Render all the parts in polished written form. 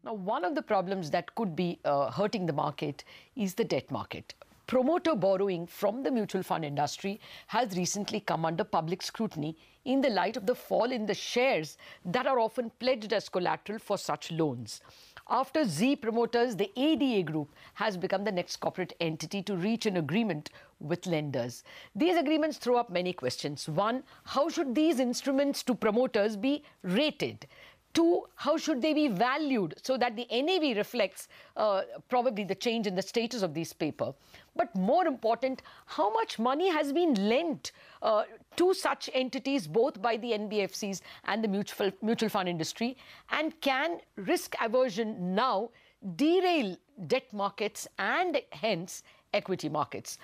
Now, one of the problems that could be hurting the market is the debt market. Promoter borrowing from the mutual fund industry has recently come under public scrutiny in the light of the fall in the shares that are often pledged as collateral for such loans. After Z Promoters, the ADA Group has become the next corporate entity to reach an agreement with lenders. These agreements throw up many questions. One, how should these instruments to promoters be rated? Two, how should they be valued so that the NAV reflects probably the change in the status of these paper? But more important, how much money has been lent to such entities, both by the NBFCs and the mutual fund industry? And can risk aversion now derail debt markets and hence equity markets?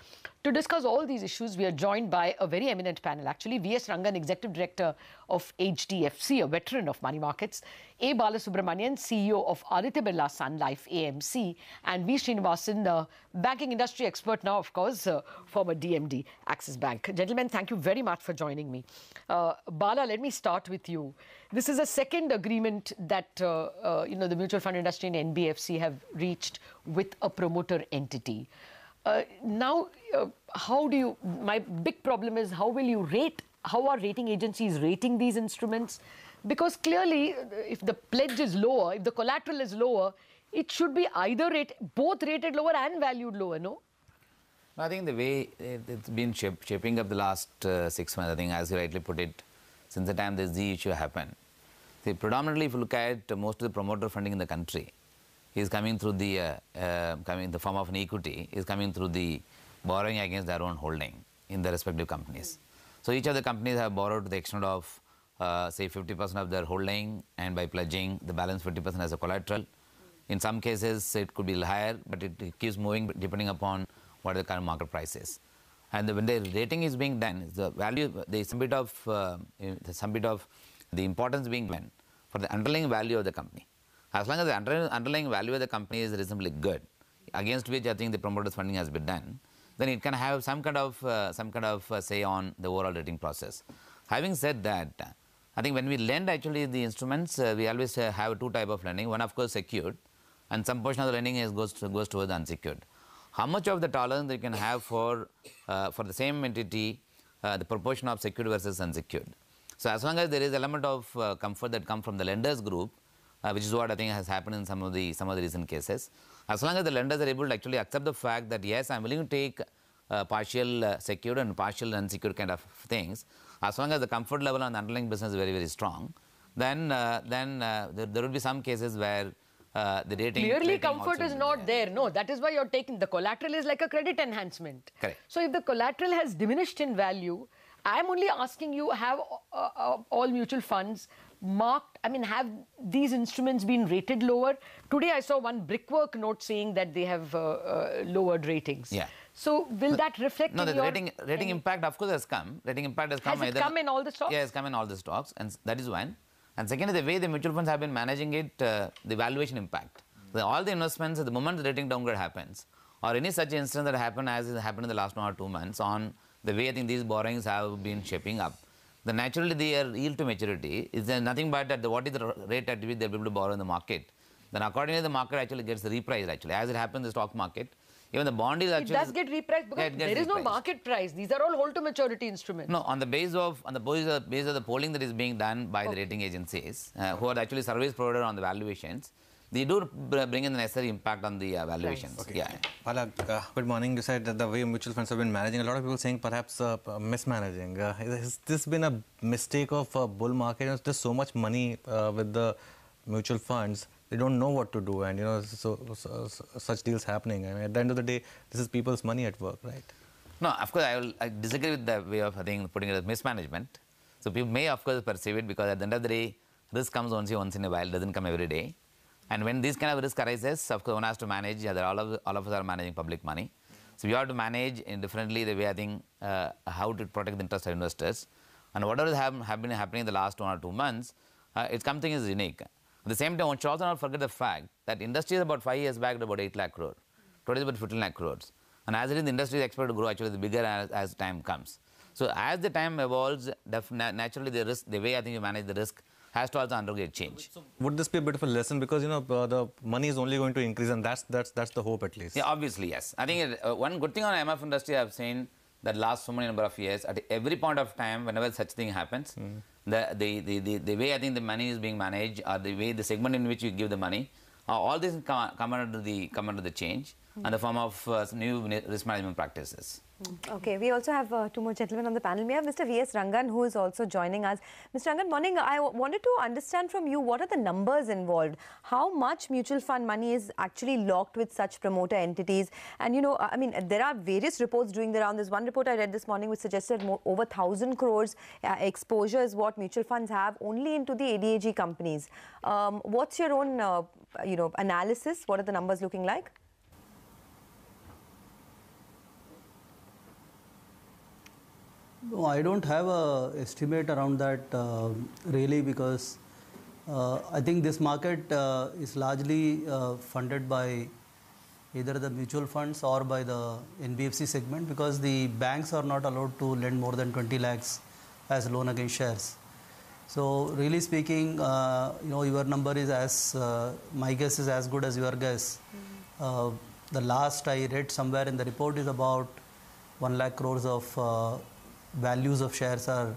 To discuss all these issues, we are joined by a very eminent panel, actually. V.S. Rangan, Executive Director of HDFC, a veteran of money markets, A. Balasubramanian, CEO of Aditya Birla Sun Life AMC, and V. Srinivasan, banking industry expert now, of course, former DMD, Axis Bank. Gentlemen, thank you very much for joining me. Bala, let me start with you. This is a second agreement that the mutual fund industry and NBFC have reached with a promoter entity. My big problem is, how will you rate, how are rating agencies rating these instruments? Because clearly, if the pledge is lower, if the collateral is lower, it should be either both rated lower and valued lower, no? I think the way it's been shaping up the last 6 months, I think, as you rightly put it, since the time the Z issue happened. See, predominantly, if you look at most of the promoter funding in the country, is coming through the in the form of an equity, is coming through the borrowing against their own holding in the respective companies. So each of the companies have borrowed to the extent of say 50% of their holding, and by pledging the balance 50% as a collateral. In some cases it could be higher, but it keeps moving depending upon what the current market price is. And when the rating is being done, the value, there is some bit of the importance being given for the underlying value of the company. As long as the underlying value of the company is reasonably good, against which I think the promoter's funding has been done, then it can have some kind of say on the overall rating process. Having said that, I think when we lend actually the instruments, we always have two types of lending. One, of course, secured, and some portion of the lending goes towards the unsecured. How much of the tolerance you can have for the same entity, the proportion of secured versus unsecured? So as long as there is element of comfort that comes from the lenders group, which is what I think has happened in some of the recent cases. As long as the lenders are able to actually accept the fact that yes, I'm willing to take partial secured and partial unsecured kind of things, as long as the comfort level on the underlying business is very, very strong, then there will be some cases where the rating... Clearly comfort is not there. No, that is why you're taking... The collateral is like a credit enhancement. Correct. So if the collateral has diminished in value, I'm only asking you, have all mutual funds marked, have these instruments been rated lower? Today I saw one brickwork note saying that they have lowered ratings. Yeah. So will that reflect in your... No, the rating impact, of course, has come. Rating impact has come. Has it come in all the stocks? Yeah, it's come in all the stocks, and that is one. And second is the way the mutual funds have been managing it, the valuation impact. All the investments, at the moment the rating downgrade happens, or any such instance that happened as it happened in the last 1 or 2 months on the way I think these borrowings have been shaping up, then naturally their yield to maturity is nothing but at what is the rate at which they will be able to borrow in the market. Then accordingly the market actually gets repriced actually, as it happens in the stock market. Even the bond is actually... It does get repriced because there is no market price. These are all hold to maturity instruments. No, on the basis of the polling that is being done by the rating agencies, who are actually service provider on the valuations, they do bring in the necessary impact on the valuations. Okay. Yeah. Bala, good morning. You said that the way mutual funds have been managing, a lot of people saying perhaps mismanaging. Has this been a mistake of a bull market? There's so much money with the mutual funds, they don't know what to do, and such deals happening. At the end of the day, this is people's money at work, right? No, of course, I disagree with the way of putting it as mismanagement. So people may, of course, perceive it because at the end of the day, risk comes once in a while, doesn't come every day. And when this kind of risk arises, of course, one has to manage. All of us are managing public money. So we have to manage in differently the way I think how to protect the interest of investors. And whatever have been happening in the last 1 or 2 months, it's something is unique. At the same time, one should also not forget the fact that industry is about 5 years back at about 8 lakh crore. Today is about 15 lakh crores. And as it is, the industry is expected to grow actually bigger as time comes. So as the time evolves, naturally the risk, the way I think you manage the risk has to also undergo a change. So would this be a bit of a lesson, because the money is only going to increase, and that's the hope at least? Yeah, obviously, yes. I think one good thing on MF industry I've seen that last so many number of years, at every point of time, whenever such thing happens, the way I think the money is being managed, or the way the segment in which you give the money, all these come under the change and the form of new risk management practices. Okay, we also have two more gentlemen on the panel. We have Mr. V.S. Rangan, who is also joining us. Mr. Rangan, morning. I wanted to understand from you, what are the numbers involved? How much mutual fund money is actually locked with such promoter entities? And, I mean, there are various reports doing the round. There's one report I read this morning which suggested over 1,000 crores exposure is what mutual funds have only into the ADAG companies. What's your own, analysis? What are the numbers looking like? No, I don't have a estimate around that really, because I think this market is largely funded by either the mutual funds or by the NBFC segment, because the banks are not allowed to lend more than 20 lakhs as loan against shares. So really speaking, your number is as, my guess is as good as your guess. The last I read somewhere in the report is about 1 lakh crores of values of shares are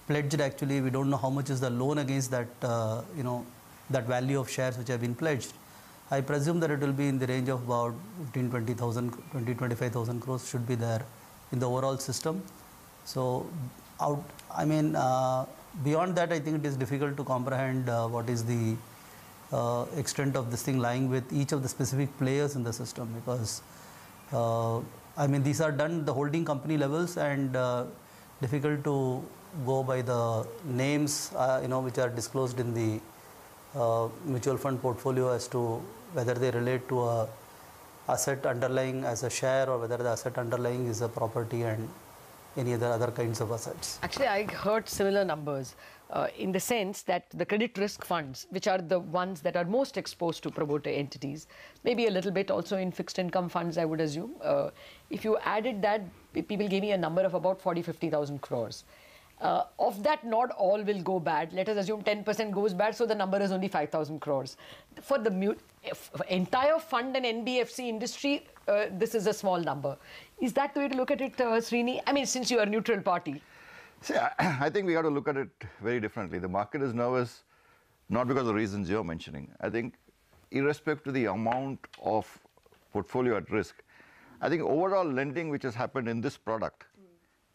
pledged. Actually, we don't know how much is the loan against that, that value of shares which have been pledged. I presume that it will be in the range of about 25,000 crores should be there in the overall system. So, beyond that, I think it is difficult to comprehend what is the extent of this thing lying with each of the specific players in the system, because these are done at the holding company levels, and difficult to go by the names, which are disclosed in the mutual fund portfolio as to whether they relate to a asset underlying as a share, or whether the asset underlying is a property and any other kinds of assets. Actually, I heard similar numbers in the sense that the credit risk funds, which are the ones that are most exposed to promoter entities, maybe a little bit also in fixed income funds, I would assume. If you added that, people gave me a number of about 40-50,000 crores. Of that, not all will go bad. Let us assume 10% goes bad, so the number is only 5,000 crores. For the entire fund and NBFC industry, this is a small number. Is that the way to look at it, Srini? I mean, since you are a neutral party. See, I think we have to look at it very differently. The market is nervous not because of the reasons you're mentioning. I think irrespective of the amount of portfolio at risk, I think overall lending which has happened in this product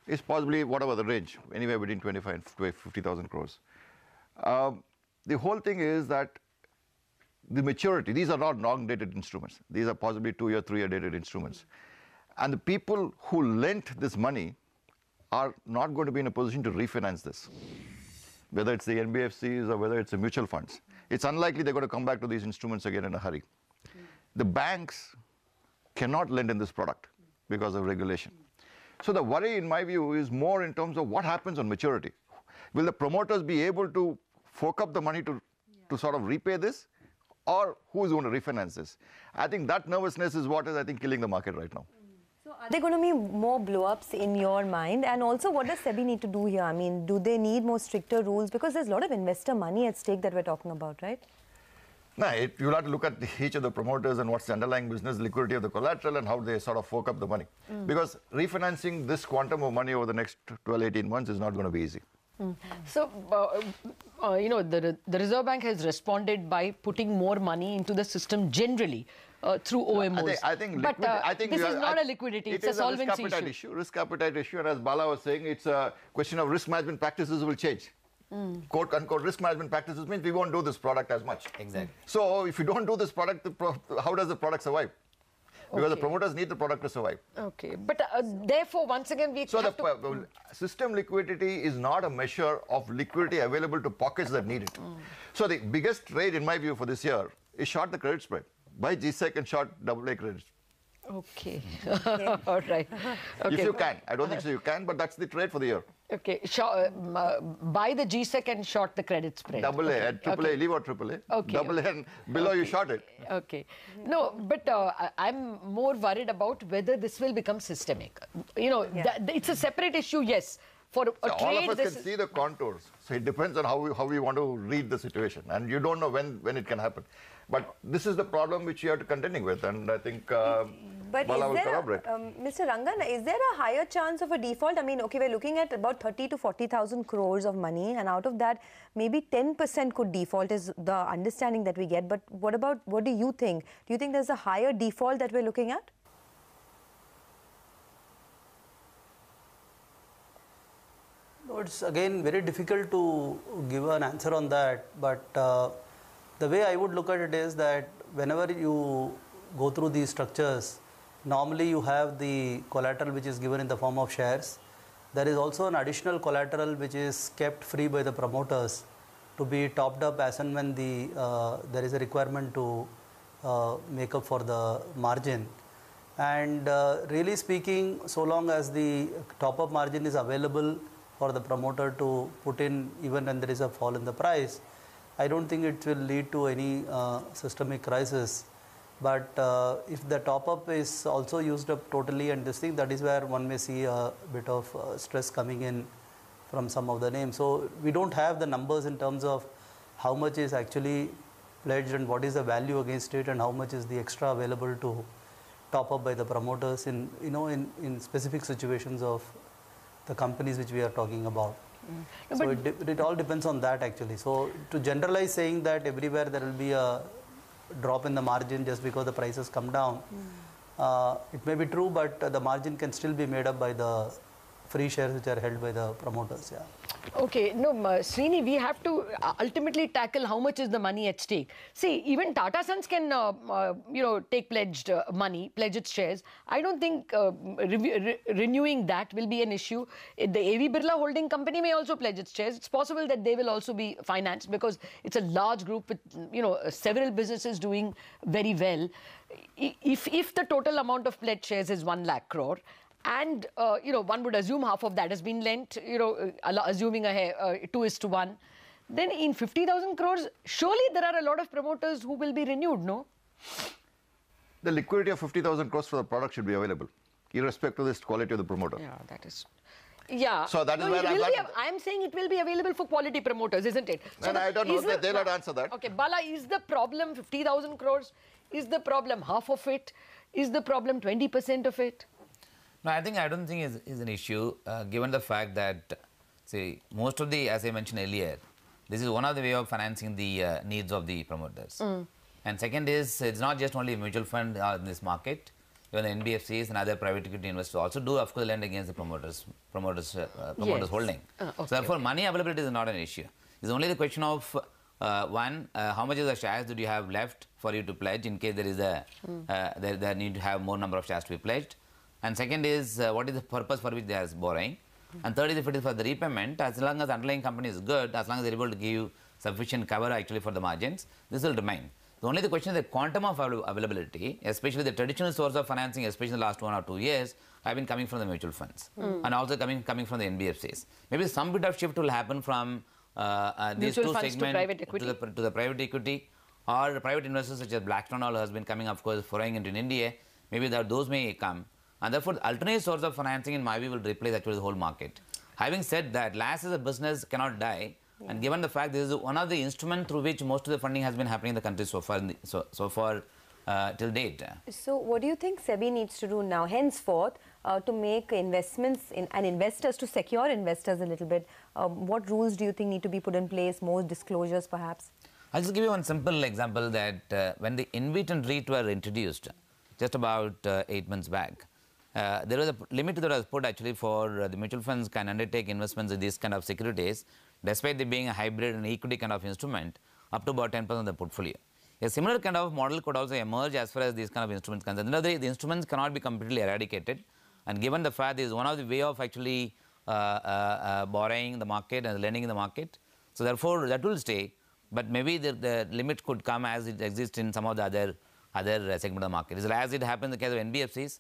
is possibly whatever the range, anywhere between 25 and 50,000 crores. The whole thing is that the maturity, these are not long-dated instruments. These are possibly 2-year, 3-year dated instruments. And the people who lent this money are not going to be in a position to refinance this, whether it's the NBFCs or whether it's the mutual funds. It's unlikely they're going to come back to these instruments again in a hurry. The banks cannot lend in this product because of regulation. So the worry, in my view, is more in terms of what happens on maturity. Will the promoters be able to fork up the money to sort of repay this, or who is going to refinance this? I think that nervousness is what is, I think, killing the market right now. So are there going to be more blow-ups in your mind? And also, what does SEBI need to do here? I mean, do they need more stricter rules? Because there's a lot of investor money at stake that we're talking about, right? No, you'll have to look at each of the promoters and what's the underlying business, liquidity of the collateral, and how they sort of fork up the money. Because refinancing this quantum of money over the next 12, 18 months is not going to be easy. So, the Reserve Bank has responded by putting more money into the system generally through OMOs. I think this is not a liquidity, it's a solvency issue. Risk appetite issue, and as Bala was saying, it's a question of risk management practices will change. Quote unquote, risk management practices means we won't do this product as much. Exactly. So if you don't do this product, how does the product survive? Because the promoters need the product to survive. Okay, but therefore, once again, we have to... system liquidity is not a measure of liquidity available to pockets that need it. So the biggest trade, in my view, for this year is short the credit spread. Buy GSEC and short AA credits. Okay. All right. Okay. If you can. I don't think so you can, but that's the trade for the year. Okay. Buy the GSEC and short the credit spread. AA and AAA, leave out AAA. Okay. AA and below you short it. Okay. No, but I'm more worried about whether this will become systemic. It's a separate issue, yes. For a So trade, all of us can see the contours. So it depends on how we want to read the situation. And you don't know when it can happen. But this is the problem which you are contending with. And I think But Bala will is there, corroborate. Mr. Rangan, is there a higher chance of a default? I mean, okay, we're looking at about 30 to 40,000 crores of money, and out of that, maybe 10% could default is the understanding that we get. But what do you think? Do you think there's a higher default that we're looking at? No, it's again very difficult to give an answer on that, but the way I would look at it is that whenever you go through these structures, normally you have the collateral which is given in the form of shares. There is also an additional collateral which is kept free by the promoters to be topped up as and when there is a requirement to make up for the margin. And really speaking, so long as the top-up margin is available for the promoter to put in even when there is a fall in the price, I don't think it will lead to any systemic crisis. But if the top-up is also used up totally and this thing, that is where one may see a bit of stress coming in from some of the names. So we don't have the numbers in terms of how much is actually pledged and what is the value against it and how much is the extra available to top up by the promoters in specific situations of the companies which we are talking about. No, so it all depends on that actually. So to generalize saying that everywhere there will be a drop in the margin just because the prices come down, it may be true, but the margin can still be made up by the free shares which are held by the promoters. Yeah. Okay, no, Srini, we have to ultimately tackle how much is the money at stake. See, even Tata Sons can, take pledged money, pledge its shares. I don't think renewing that will be an issue. The AV Birla holding company may also pledge its shares. It's possible that they will also be financed because it's a large group with, several businesses doing very well. If the total amount of pledged shares is 1 lakh crore, and, one would assume half of that has been lent, assuming a 2:1. Then in 50,000 crores, surely there are a lot of promoters who will be renewed, no? The liquidity of 50,000 crores for the product should be available, irrespective of the quality of the promoter. Yeah, that is... Yeah. So that is where I'm saying it will be available for quality promoters, isn't it? So and I don't know, they'll not answer that. Okay, Bala, is the problem 50,000 crores? Is the problem half of it? Is the problem 20% of it? No, I don't think is an issue, given the fact that, see, most of the, as I mentioned earlier, this is one of the way of financing the needs of the promoters. And second is, it's not just only mutual fund in this market, even the NBFCs and other private equity investors also do, of course, lend against the promoters yes. holding. Okay, so therefore, money availability is not an issue. It's only the question of, one, how much of the shares do you have left for you to pledge in case there is a, there need to have more number of shares to be pledged. And second is, what is the purpose for which they are borrowing. And third is, if it is for the repayment, as long as the underlying company is good, as long as they are able to give sufficient cover actually for the margins, this will remain. The only question is the quantum of availability, especially the traditional source of financing, especially in the last 1 or 2 years, have been coming from the mutual funds and also coming from the NBFCs. Maybe some bit of shift will happen from these two segments to the private equity or private investors such as Blackstone all has been coming, of course, foraying into India. Maybe those may come. And therefore, the alternate source of financing in my view will replace actually the whole market. Having said that, last as a business cannot die. Yeah. And given the fact this is one of the instruments through which most of the funding has been happening in the country so far, till date. So what do you think SEBI needs to do now, henceforth, to make investments and investors, to secure investors a little bit? What rules do you think need to be put in place, more disclosures perhaps? I'll just give you one simple example that when the InvIT and REIT were introduced just about 8 months back, there was a limit that was put actually for the mutual funds can undertake investments in these kind of securities, despite they being a hybrid and equity kind of instrument, up to about 10% of the portfolio. A similar kind of model could also emerge as far as these kind of instruments concerned. The instruments cannot be completely eradicated, and given the fact this is one of the way of actually borrowing the market and lending in the market, so therefore that will stay, but maybe the limit could come as it exists in some of the other segment of the market. As it happens in the case of NBFCs,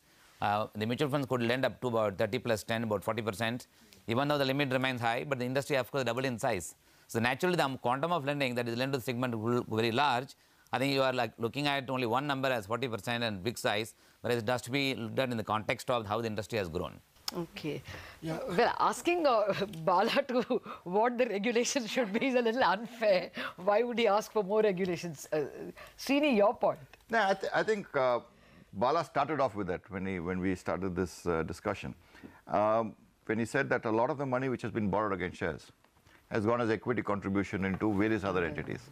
the mutual funds could lend up to about 30 plus 10, about 40%, even though the limit remains high, but the industry, of course, doubled in size. So naturally, the quantum of lending that is lent to the segment will be very large. I think you are like looking at only one number as 40% and big size, whereas it has to be looked at in the context of how the industry has grown. Okay. Well, asking Bala to what the regulation should be is a little unfair. Why would he ask for more regulations? Srini, your point. No, I think Bala started off with that when we started this discussion. When he said that a lot of the money which has been borrowed against shares has gone as equity contribution into various other entities.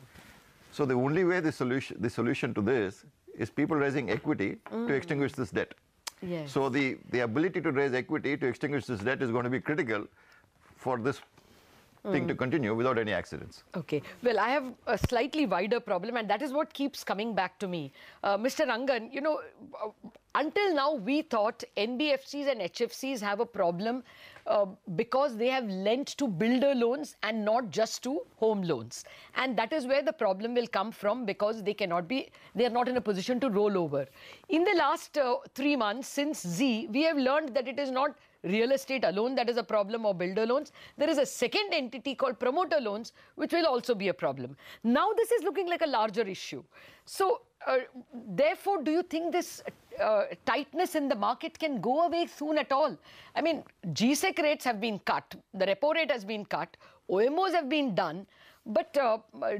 So the only way the solution to this is people raising equity to extinguish this debt. Yes. So the ability to raise equity to extinguish this debt is going to be critical for this thing to continue without any accidents. Okay. Well, I have a slightly wider problem, and that is what keeps coming back to me. Mr. Rangan, you know, until now we thought NBFCs and HFCs have a problem because they have lent to builder loans and not just to home loans. And that is where the problem will come from, because they are not in a position to roll over. In the last 3 months since Z, we have learned that it is not real estate alone that is a problem, or builder loans. There is a second entity called promoter loans, which will also be a problem. Now this is looking like a larger issue. So therefore, do you think this tightness in the market can go away soon at all? I mean, GSEC rates have been cut, the repo rate has been cut, OMOs have been done, but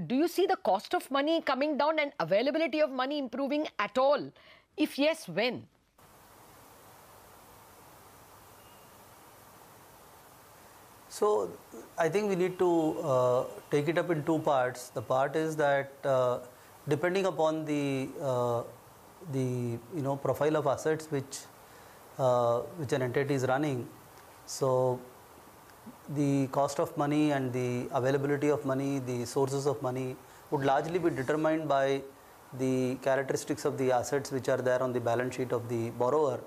do you see the cost of money coming down and availability of money improving at all? If yes, when? So I think we need to take it up in two parts. The part is that depending upon the profile of assets which an entity is running, so the cost of money and the availability of money, the sources of money would largely be determined by the characteristics of the assets which are there on the balance sheet of the borrower.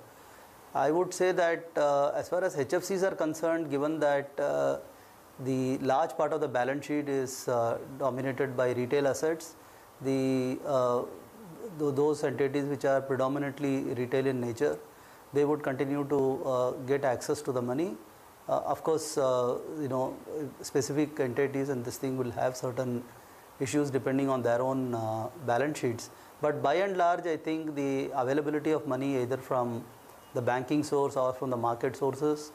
I would say that as far as HFCs are concerned, given that the large part of the balance sheet is dominated by retail assets, those entities which are predominantly retail in nature, they would continue to get access to the money. Of course, specific entities and this thing will have certain issues depending on their own balance sheets. But by and large, I think the availability of money either from the banking source or from the market sources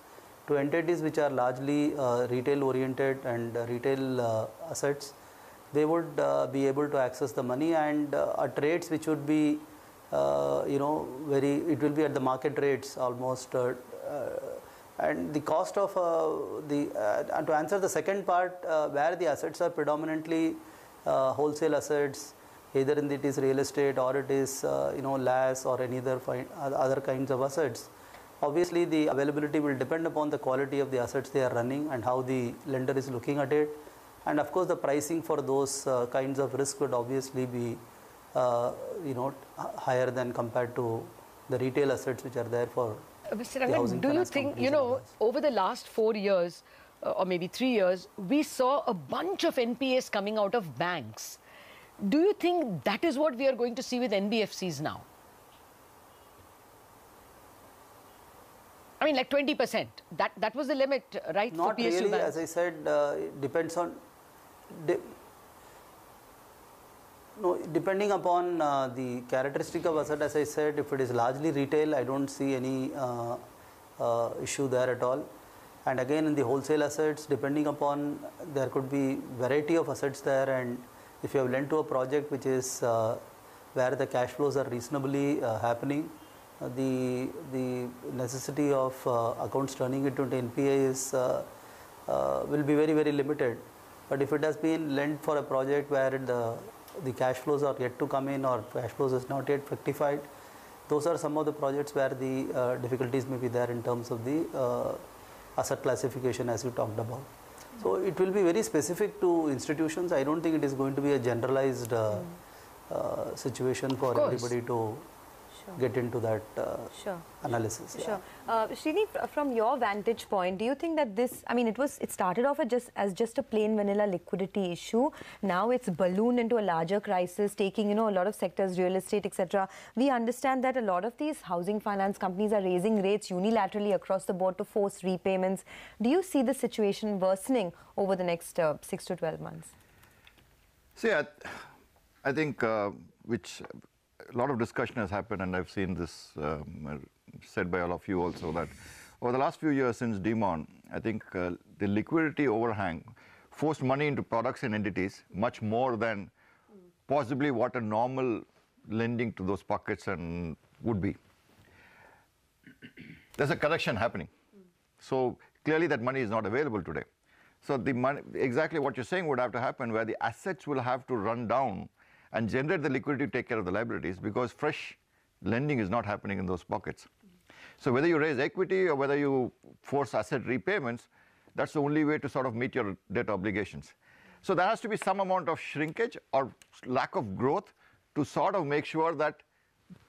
to entities which are largely retail oriented and retail assets, they would be able to access the money, and at rates which would be it will be at the market rates almost, and the cost of and to answer the second part, where the assets are predominantly wholesale assets, either it is real estate or it is LAS or any other kinds of assets. Obviously, the availability will depend upon the quality of the assets they are running and how the lender is looking at it. And of course, the pricing for those kinds of risk would obviously be higher than compared to the retail assets which are there for Mr. Rangan, do you think, over the last 4 years or maybe 3 years, we saw a bunch of NPAs coming out of banks? Do you think that is what we are going to see with NBFCs now? I mean, like 20%. That was the limit, right? Not for PSU really. banks? As I said, it depends on... depending upon the characteristic of asset, as I said, if it is largely retail, I don't see any issue there at all. And again, in the wholesale assets, depending upon, there could be variety of assets there, and if you have lent to a project which is where the cash flows are reasonably happening, the necessity of accounts turning it into NPA will be very, very limited. But if it has been lent for a project where the cash flows are yet to come in or cash flows is not yet fructified, those are some of the projects where the difficulties may be there in terms of the asset classification as you talked about. So it will be very specific to institutions. I don't think it is going to be a generalized situation for everybody to get into that analysis. Sure. Srini, from your vantage point, do you think that this, I mean, it started off as just a plain vanilla liquidity issue. Now it's ballooned into a larger crisis, taking, a lot of sectors, real estate, etc. We understand that a lot of these housing finance companies are raising rates unilaterally across the board to force repayments. Do you see the situation worsening over the next 6 to 12 months? See, I think which a lot of discussion has happened, and I've seen this said by all of you also, that over the last few years since demon, I think the liquidity overhang forced money into products and entities much more than possibly what a normal lending to those pockets and would be. There's a correction happening. So clearly that money is not available today. So the money, exactly what you're saying would have to happen, where the assets will have to run down and generate the liquidity to take care of the liabilities, because fresh lending is not happening in those pockets. So whether you raise equity or whether you force asset repayments, that's the only way to sort of meet your debt obligations. So there has to be some amount of shrinkage or lack of growth to sort of make sure that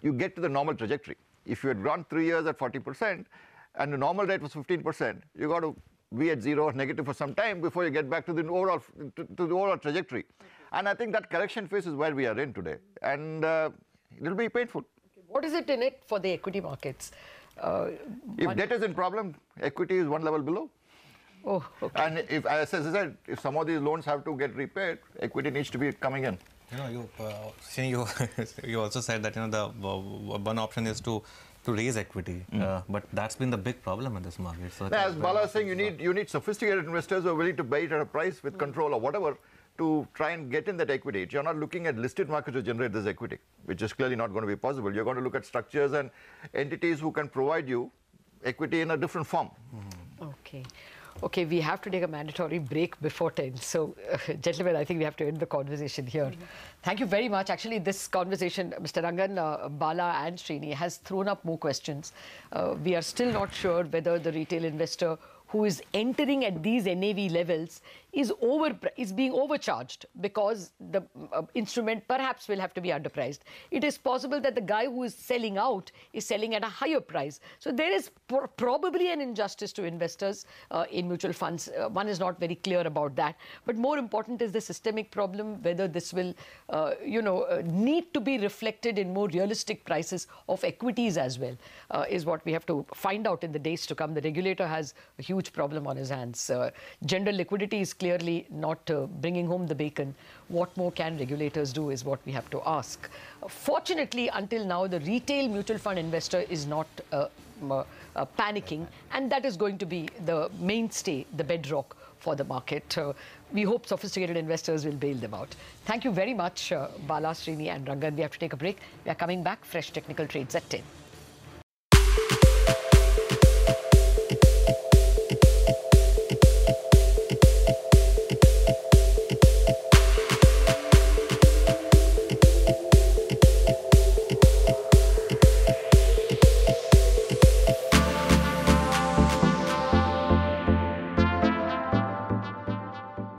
you get to the normal trajectory. If you had run 3 years at 40% and the normal rate was 15%, you got to be at zero or negative for some time before you get back to the overall trajectory. And I think that correction phase is where we are in today, and it'll be painful. What is it in it for the equity markets? If debt is in problem, equity is one level below. Oh, okay. And if, as I said, if some of these loans have to get repaid, equity needs to be coming in. You also said that the one option is to raise equity, but that's been the big problem in this market. So as Bala is saying, you need sophisticated investors who are willing to buy it at a price with control or whatever to try and get in that equity. You're not looking at listed markets to generate this equity, which is clearly not going to be possible. You're going to look at structures and entities who can provide you equity in a different form. Okay. Okay, we have to take a mandatory break before 10. So, gentlemen, I think we have to end the conversation here. Thank you very much. Actually, this conversation, Mr. Rangan, Bala and Srini, has thrown up more questions. We are still not sure whether the retail investor who is entering at these NAV levels is being overcharged because the instrument perhaps will have to be underpriced. It is possible that the guy who is selling out is selling at a higher price. So there is probably an injustice to investors in mutual funds. One is not very clear about that. But more important is the systemic problem, whether this will, need to be reflected in more realistic prices of equities as well, is what we have to find out in the days to come. The regulator has a huge problem on his hands. General liquidity is clearly not bringing home the bacon. What more can regulators do is what we have to ask. Fortunately, until now, the retail mutual fund investor is not panicking, and that is going to be the mainstay, the bedrock for the market. We hope sophisticated investors will bail them out. Thank you very much, Bala, Srini and Rangan. We have to take a break. We are coming back. Fresh Technical Trades at 10.